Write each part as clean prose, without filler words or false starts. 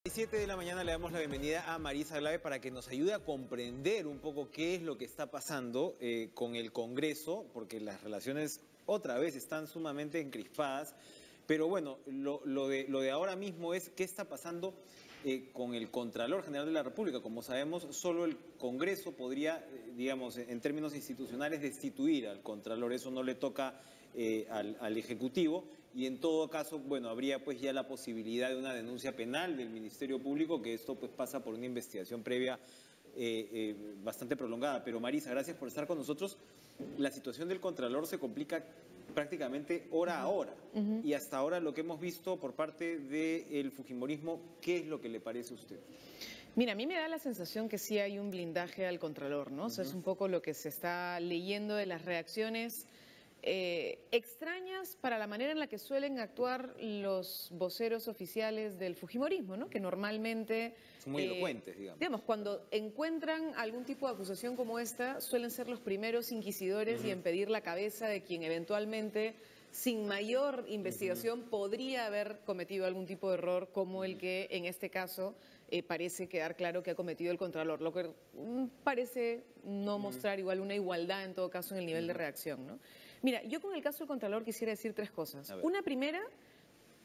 7 de la mañana le damos la bienvenida a Marisa Glave para que nos ayude a comprender un poco qué es lo que está pasando con el Congreso, porque las relaciones otra vez están sumamente encrispadas. Pero bueno, lo de ahora mismo es qué está pasando con el Contralor General de la República. Como sabemos, solo el Congreso podría, digamos, en términos institucionales, destituir al Contralor. Eso no le toca al Ejecutivo. Y en todo caso, bueno, habría pues ya la posibilidad de una denuncia penal del Ministerio Público, que esto pues pasa por una investigación previa bastante prolongada. Pero Marisa, gracias por estar con nosotros. La situación del Contralor se complica prácticamente hora a hora. Y hasta ahora lo que hemos visto por parte del fujimorismo, ¿qué es lo que le parece a usted? Mira, a mí me da la sensación que sí hay un blindaje al Contralor, ¿no? O sea, es un poco lo que se está leyendo de las reacciones extrañas para la manera en la que suelen actuar los voceros oficiales del fujimorismo, ¿no? Que normalmente... Son muy elocuentes, digamos. Digamos, cuando encuentran algún tipo de acusación como esta, suelen ser los primeros inquisidores y en pedir la cabeza de quien eventualmente, sin mayor investigación, podría haber cometido algún tipo de error como el que en este caso parece quedar claro que ha cometido el Contralor, lo que parece no mostrar igual una igualdad en todo caso en el nivel de reacción, ¿no? Mira, yo con el caso del Contralor quisiera decir tres cosas. Una primera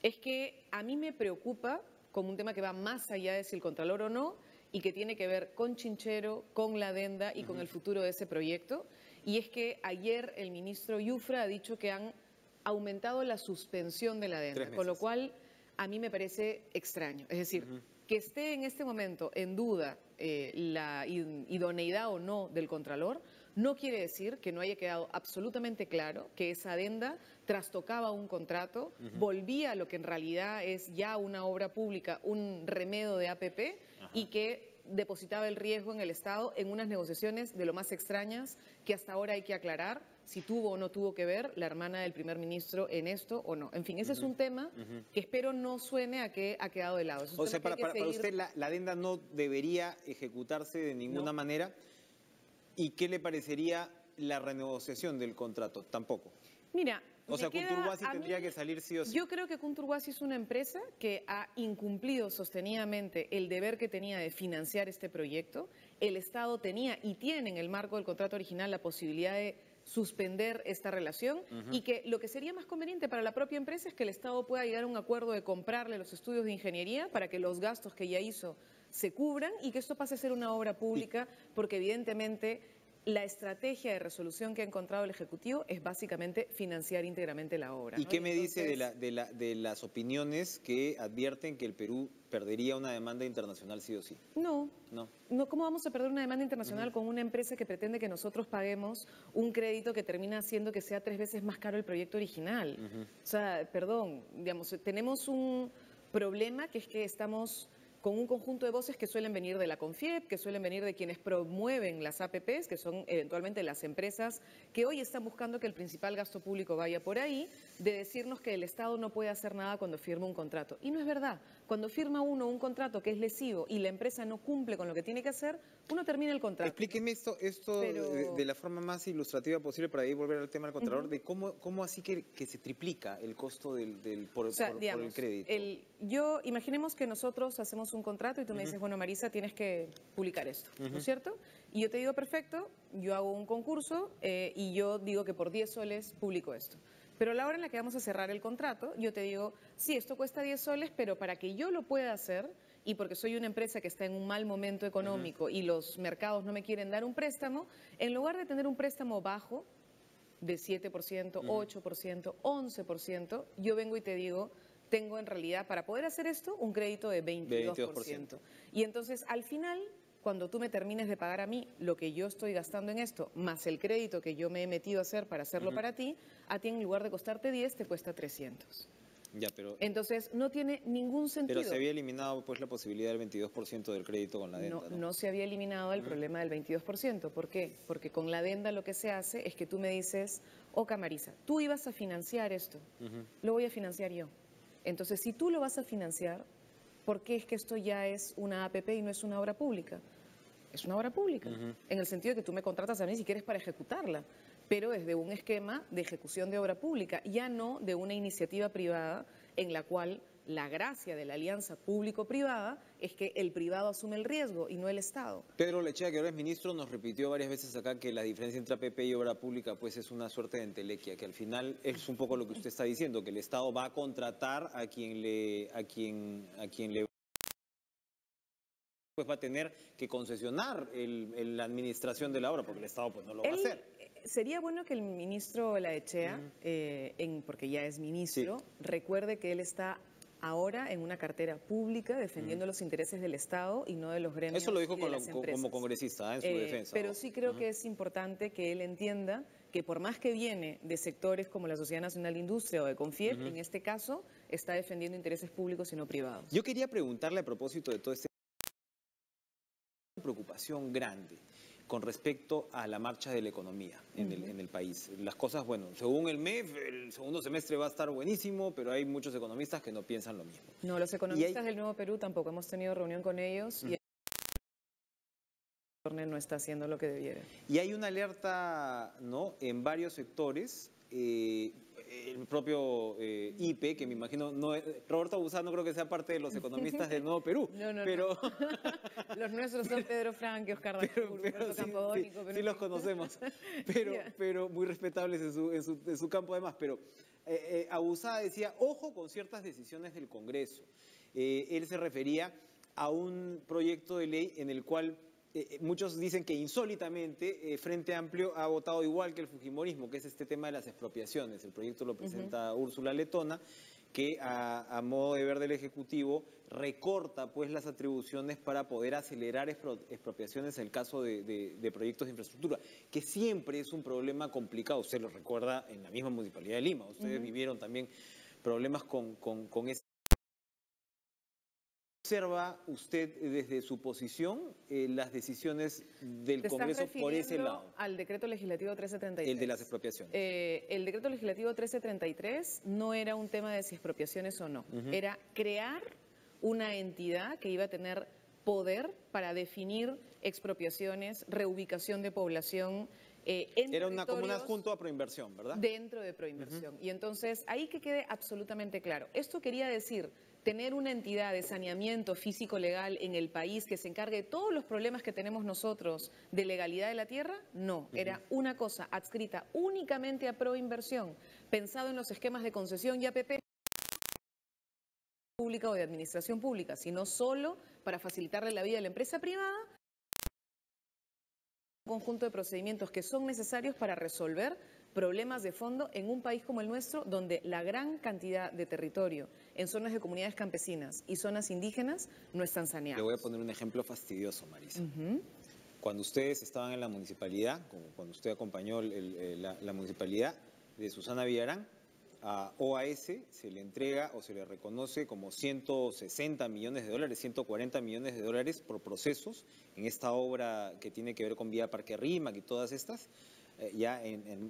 es que a mí me preocupa como un tema que va más allá de si el Contralor o no y que tiene que ver con Chinchero, con la adenda y con el futuro de ese proyecto. Y es que ayer el ministro Yufra ha dicho que han aumentado la suspensión de la adenda, con lo cual a mí me parece extraño. Es decir, que esté en este momento en duda la idoneidad o no del Contralor, no quiere decir que no haya quedado absolutamente claro que esa adenda trastocaba un contrato, volvía a lo que en realidad es ya una obra pública, un remedio de APP, y que depositaba el riesgo en el Estado en unas negociaciones de lo más extrañas que hasta ahora hay que aclarar si tuvo o no tuvo que ver la hermana del primer ministro en esto o no. En fin, ese es un tema que espero no suene a que ha quedado de lado. O sea, para usted la adenda no debería ejecutarse de ninguna manera. ¿Y qué le parecería la renegociación del contrato? Tampoco. Mira, o sea, Kunturwasi tendría que salir sí o sí. Yo creo que Kunturwasi es una empresa que ha incumplido sostenidamente el deber que tenía de financiar este proyecto. El Estado tenía y tiene en el marco del contrato original la posibilidad de suspender esta relación y que lo que sería más conveniente para la propia empresa es que el Estado pueda llegar a un acuerdo de comprarle los estudios de ingeniería para que los gastos que ya hizo se cubran y que esto pase a ser una obra pública, porque evidentemente la estrategia de resolución que ha encontrado el Ejecutivo es básicamente financiar íntegramente la obra. ¿Y qué me dice de las opiniones que advierten que el Perú perdería una demanda internacional sí o sí? No. ¿Cómo vamos a perder una demanda internacional con una empresa que pretende que nosotros paguemos un crédito que termina haciendo que sea 3 veces más caro el proyecto original? O sea, perdón, digamos, tenemos un problema que es que estamos con un conjunto de voces que suelen venir de la CONFIEP, que suelen venir de quienes promueven las APPs, que son eventualmente las empresas que hoy están buscando que el principal gasto público vaya por ahí, de decirnos que el Estado no puede hacer nada cuando firma un contrato. Y no es verdad. Cuando firma uno un contrato que es lesivo y la empresa no cumple con lo que tiene que hacer, uno termina el contrato. Explíqueme esto de la forma más ilustrativa posible para ahí volver al tema del Contralor, de cómo así que se triplica el costo por el crédito. Imaginemos que nosotros hacemos un contrato y tú me dices, bueno, Marisa, tienes que publicar esto, ¿no es cierto? Y yo te digo, perfecto, yo hago un concurso y yo digo que por 10 soles publico esto. Pero a la hora en la que vamos a cerrar el contrato, yo te digo, sí, esto cuesta 10 soles, pero para que yo lo pueda hacer, y porque soy una empresa que está en un mal momento económico y los mercados no me quieren dar un préstamo, en lugar de tener un préstamo bajo, de 7%, 8%, 11%, yo vengo y te digo, tengo en realidad, para poder hacer esto, un crédito de 22%. Y entonces, al final, cuando tú me termines de pagar a mí lo que yo estoy gastando en esto, más el crédito que yo me he metido a hacer para hacerlo para ti, a ti en lugar de costarte 10, te cuesta 300. Ya, pero entonces, no tiene ningún sentido. Pero se había eliminado pues la posibilidad del 22% del crédito con la adenda, ¿no? No se había eliminado el problema del 22%. ¿Por qué? Porque con la adenda lo que se hace es que tú me dices, Marisa, tú ibas a financiar esto, lo voy a financiar yo. Entonces, si tú lo vas a financiar, ¿por qué es que esto ya es una APP y no es una obra pública? Es una obra pública, en el sentido de que tú me contratas a mí si quieres para ejecutarla, pero es de un esquema de ejecución de obra pública, ya no de una iniciativa privada en la cual la gracia de la alianza público-privada es que el privado asume el riesgo y no el Estado. Pedro Lechea, que ahora es ministro, nos repitió varias veces acá que la diferencia entre APP y obra pública pues es una suerte de entelequia, que al final es un poco lo que usted está diciendo, que el Estado va a contratar a quien le pues va a tener que concesionar la administración de la obra, porque el Estado pues no lo va a hacer. Sería bueno que el ministro Laechea, porque ya es ministro, recuerde que él está ahora en una cartera pública defendiendo los intereses del Estado y no de los gremios. Eso lo dijo y de las empresas. como congresista en su defensa. Pero sí creo que es importante que él entienda que por más que viene de sectores como la Sociedad Nacional de Industria o de Confiep, en este caso está defendiendo intereses públicos y no privados. Yo quería preguntarle a propósito de todo este preocupación grande con respecto a la marcha de la economía en el país. Las cosas, bueno, según el MEF, el segundo semestre va a estar buenísimo, pero hay muchos economistas que no piensan lo mismo. No, los economistas del Nuevo Perú tampoco hemos tenido reunión con ellos y el no está haciendo lo que debiera. Y hay una alerta, ¿no?, en varios sectores. El propio IPE, que me imagino, Roberto Abusada no creo que sea parte de los economistas del Nuevo Perú. No. Los nuestros son Pedro Franque, Oscar Dancur, Roberto Campodónico. Sí los conocemos, pero muy respetables en su campo además. Pero Abusada decía, ojo con ciertas decisiones del Congreso. Él se refería a un proyecto de ley en el cual muchos dicen que insólitamente Frente Amplio ha votado igual que el fujimorismo, que es este tema de las expropiaciones. El proyecto lo presenta Úrsula Letona, que a modo de ver del Ejecutivo recorta pues las atribuciones para poder acelerar expropiaciones en el caso de proyectos de infraestructura, que siempre es un problema complicado. Usted lo recuerda en la misma Municipalidad de Lima. Ustedes vivieron también problemas con ese. ¿Observa usted desde su posición las decisiones del Congreso por ese lado? Al decreto legislativo 1333. El de las expropiaciones. El decreto legislativo 1333 no era un tema de si expropiaciones o no. Era crear una entidad que iba a tener poder para definir expropiaciones, reubicación de población. Era como un adjunto a Proinversión, ¿verdad? Dentro de Proinversión. Y entonces, ahí que quede absolutamente claro. Esto quería decir tener una entidad de saneamiento físico-legal en el país que se encargue de todos los problemas que tenemos nosotros de legalidad de la tierra, no. Era una cosa adscrita únicamente a Proinversión, pensado en los esquemas de concesión y APP pública o de administración pública, sino solo para facilitarle la vida a la empresa privada, un conjunto de procedimientos que son necesarios para resolver problemas de fondo en un país como el nuestro, donde la gran cantidad de territorio en zonas de comunidades campesinas y zonas indígenas no están saneadas. Le voy a poner un ejemplo fastidioso, Marisa. Cuando ustedes estaban en la municipalidad, cuando usted acompañó la municipalidad de Susana Villarán, a OAS se le entrega o se le reconoce como 160 millones de dólares, 140 millones de dólares por procesos en esta obra que tiene que ver con Vía Parque Rímac y todas estas, ya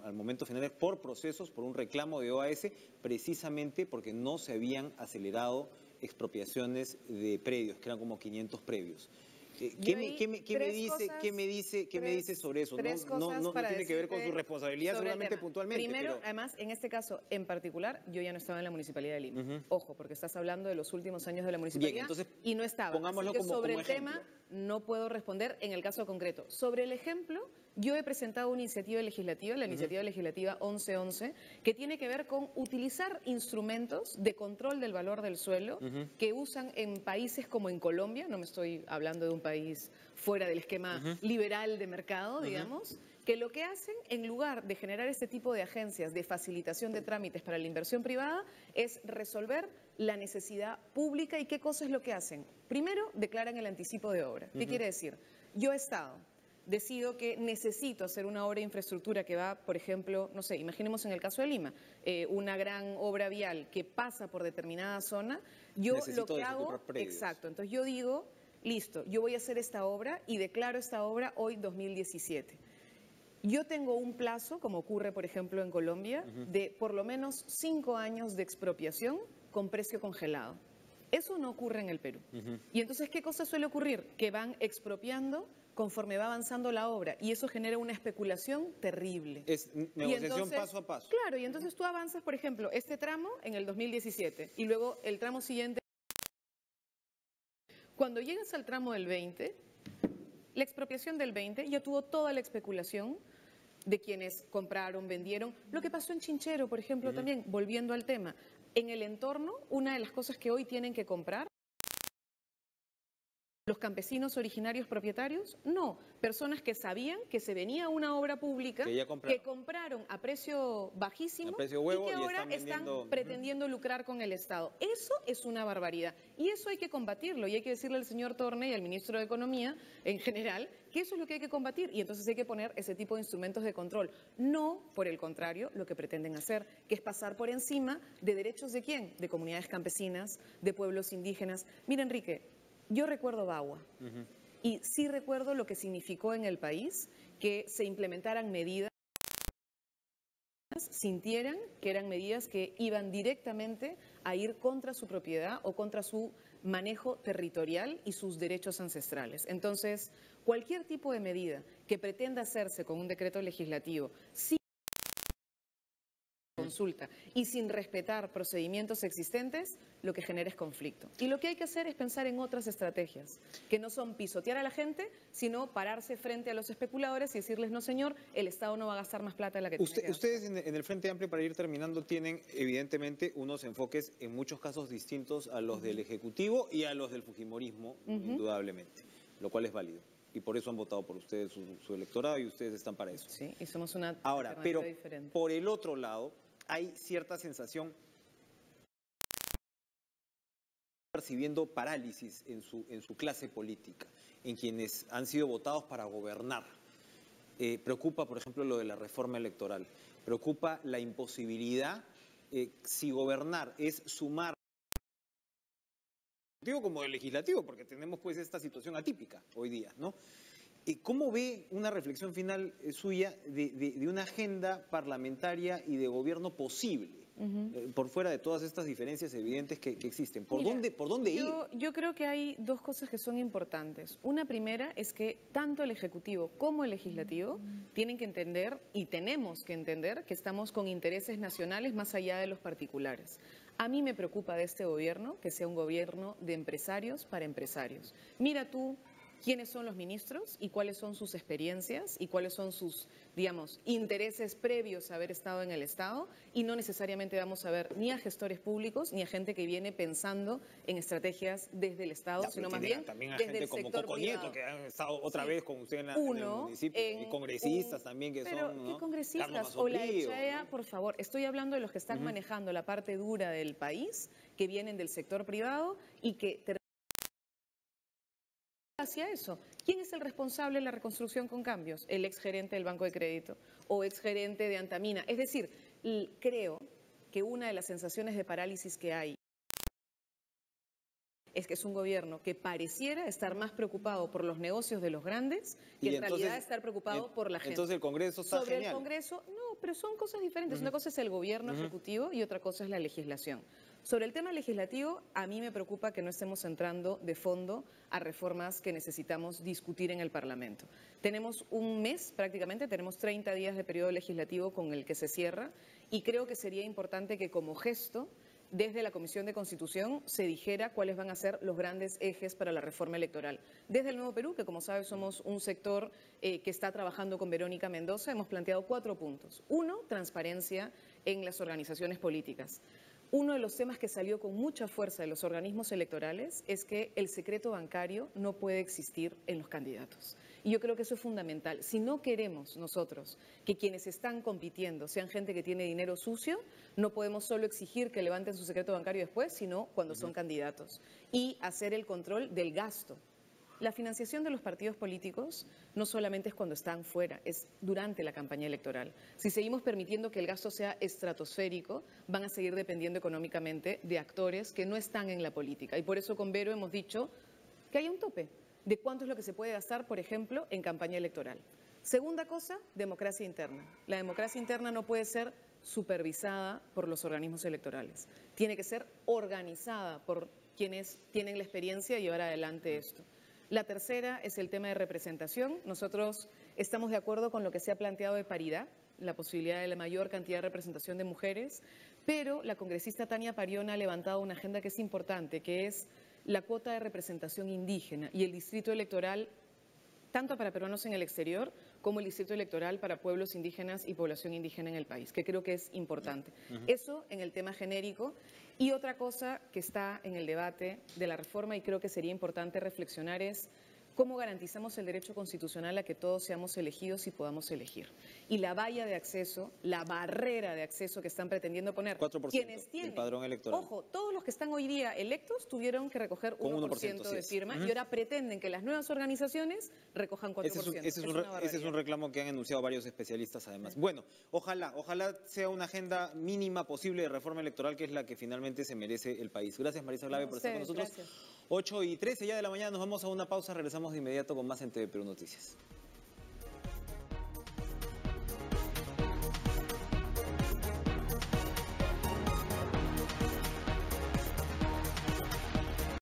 al momento final por procesos, por un reclamo de OAS, precisamente porque no se habían acelerado expropiaciones de predios, que eran como 500 predios. ¿Qué me dice sobre eso? No tiene que ver con su responsabilidad, seguramente puntualmente. Primero, además, en este caso en particular, yo ya no estaba en la Municipalidad de Lima. Ojo, porque estás hablando de los últimos años de la Municipalidad. Bien, entonces, y no estaba. Pongámoslo Así que sobre como el tema no puedo responder en el caso concreto. Sobre el ejemplo, yo he presentado una iniciativa legislativa, la iniciativa legislativa 1111, que tiene que ver con utilizar instrumentos de control del valor del suelo que usan en países como en Colombia, no me estoy hablando de un país fuera del esquema liberal de mercado, digamos, que lo que hacen, en lugar de generar este tipo de agencias de facilitación de trámites para la inversión privada, es resolver la necesidad pública. ¿Y qué cosa es lo que hacen? Primero, declaran el anticipo de obra. ¿Qué quiere decir? Yo he estado... decido que necesito hacer una obra de infraestructura que va, por ejemplo, no sé, imaginemos en el caso de Lima, una gran obra vial que pasa por determinada zona, yo lo que hago, exacto, entonces yo digo, listo, yo voy a hacer esta obra y declaro esta obra hoy 2017. Yo tengo un plazo, como ocurre, por ejemplo, en Colombia, de por lo menos 5 años de expropiación con precio congelado. Eso no ocurre en el Perú. Y entonces, ¿qué cosa suele ocurrir? Que van expropiando conforme va avanzando la obra y eso genera una especulación terrible. Es negociación paso a paso. Claro, y entonces tú avanzas, por ejemplo, este tramo en el 2017 y luego el tramo siguiente. Cuando llegas al tramo del 20, la expropiación del 20 ya tuvo toda la especulación de quienes compraron, vendieron. Lo que pasó en Chinchero, por ejemplo, también, volviendo al tema. En el entorno, una de las cosas que hoy tienen que comprar, ¿los campesinos originarios propietarios? No, personas que sabían que se venía una obra pública, que compraron a precio bajísimo huevo, y que ahora están pretendiendo lucrar con el Estado. Eso es una barbaridad y eso hay que combatirlo y hay que decirle al señor Torne y al ministro de Economía en general que eso es lo que hay que combatir y entonces hay que poner ese tipo de instrumentos de control. No, por el contrario, lo que pretenden hacer, que es pasar por encima de derechos de ¿quién? De comunidades campesinas, de pueblos indígenas. Mira, Enrique, yo recuerdo Bagua y sí recuerdo lo que significó en el país que se implementaran medidas, sintieran que eran medidas que iban directamente a ir contra su propiedad o contra su manejo territorial y sus derechos ancestrales. Entonces, cualquier tipo de medida que pretenda hacerse con un decreto legislativo, consulta y sin respetar procedimientos existentes, lo que genera es conflicto. Y lo que hay que hacer es pensar en otras estrategias, que no son pisotear a la gente, sino pararse frente a los especuladores y decirles, no señor, el Estado no va a gastar más plata de la que tiene que gastar. Ustedes en el Frente Amplio, para ir terminando, tienen evidentemente unos enfoques en muchos casos distintos a los del Ejecutivo y a los del Fujimorismo, indudablemente, lo cual es válido. Y por eso han votado por ustedes su electorado y ustedes están para eso. Sí, y somos una Ahora, pero diferente. Por el otro lado, hay cierta sensación percibiendo parálisis en su clase política, en quienes han sido votados para gobernar. Preocupa, por ejemplo, lo de la reforma electoral. Preocupa la imposibilidad, si gobernar es sumar, como el legislativo, porque tenemos pues esta situación atípica hoy día, ¿no? ¿Cómo ve una reflexión final suya de una agenda parlamentaria y de gobierno posible, por fuera de todas estas diferencias evidentes que existen? ¿Por dónde ir? Yo creo que hay dos cosas que son importantes. Una primera es que tanto el Ejecutivo como el Legislativo tienen que entender y tenemos que entender que estamos con intereses nacionales más allá de los particulares. A mí me preocupa de este gobierno que sea un gobierno de empresarios para empresarios. Mira tú quiénes son los ministros y cuáles son sus experiencias y cuáles son sus, digamos, intereses previos a haber estado en el Estado y no necesariamente vamos a ver ni a gestores públicos ni a gente que viene pensando en estrategias desde el Estado, sino más bien también a desde gente el como sector Coco privado. Nieto, que han estado otra vez con usted en el municipio, y congresistas también que pero, son, ¿qué ¿no? congresistas? O la Echea, por favor, estoy hablando de los que están manejando la parte dura del país, que vienen del sector privado y que hacia eso. ¿Quién es el responsable de la reconstrucción con cambios? El exgerente del Banco de Crédito o exgerente de Antamina. Es decir, creo que una de las sensaciones de parálisis que hay es que es un gobierno que pareciera estar más preocupado por los negocios de los grandes que en realidad estar preocupado por la gente. Entonces el Congreso está Sobre genial. el Congreso, no, pero son cosas diferentes. Una cosa es el gobierno ejecutivo y otra cosa es la legislación. Sobre el tema legislativo, a mí me preocupa que no estemos entrando de fondo a reformas que necesitamos discutir en el Parlamento. Tenemos un mes prácticamente, tenemos 30 días de periodo legislativo con el que se cierra y creo que sería importante que como gesto desde la Comisión de Constitución se dijera cuáles van a ser los grandes ejes para la reforma electoral. Desde el Nuevo Perú, que como sabes somos un sector que está trabajando con Verónica Mendoza, hemos planteado 4 puntos. 1, transparencia en las organizaciones políticas. Uno de los temas que salió con mucha fuerza de los organismos electorales es que el secreto bancario no puede existir en los candidatos. Y yo creo que eso es fundamental. Si no queremos nosotros que quienes están compitiendo sean gente que tiene dinero sucio, no podemos solo exigir que levanten su secreto bancario después, sino cuando son candidatos. Y hacer el control del gasto. La financiación de los partidos políticos no solamente es cuando están fuera, es durante la campaña electoral. Si seguimos permitiendo que el gasto sea estratosférico, van a seguir dependiendo económicamente de actores que no están en la política. Y por eso con Vero hemos dicho que haya un tope de cuánto es lo que se puede gastar, por ejemplo, en campaña electoral. Segunda cosa, democracia interna. La democracia interna no puede ser supervisada por los organismos electorales. Tiene que ser organizada por quienes tienen la experiencia de llevar adelante esto. La tercera es el tema de representación. Nosotros estamos de acuerdo con lo que se ha planteado de paridad, la posibilidad de la mayor cantidad de representación de mujeres, pero la congresista Tania Pariona ha levantado una agenda que es importante, que es la cuota de representación indígena y el distrito electoral tanto para peruanos en el exterior como el distrito electoral para pueblos indígenas y población indígena en el país, que creo que es importante. Eso en el tema genérico. Y otra cosa que está en el debate de la reforma y creo que sería importante reflexionar es cómo garantizamos el derecho constitucional a que todos seamos elegidos y podamos elegir. Y la valla de acceso, la barrera de acceso que están pretendiendo poner 4% quienes tienen, del padrón electoral. Ojo, todos los que están hoy día electos tuvieron que recoger Con 1% de firma y ahora pretenden que las nuevas organizaciones recojan 4%. Ese es un reclamo que han enunciado varios especialistas además. Bueno, ojalá sea una agenda mínima posible de reforma electoral, que es la que finalmente se merece el país. Gracias, Marisa Glave, por estar con nosotros. Gracias. 8:13 ya de la mañana, nos vamos a una pausa, regresamos de inmediato con más en TV Perú Noticias.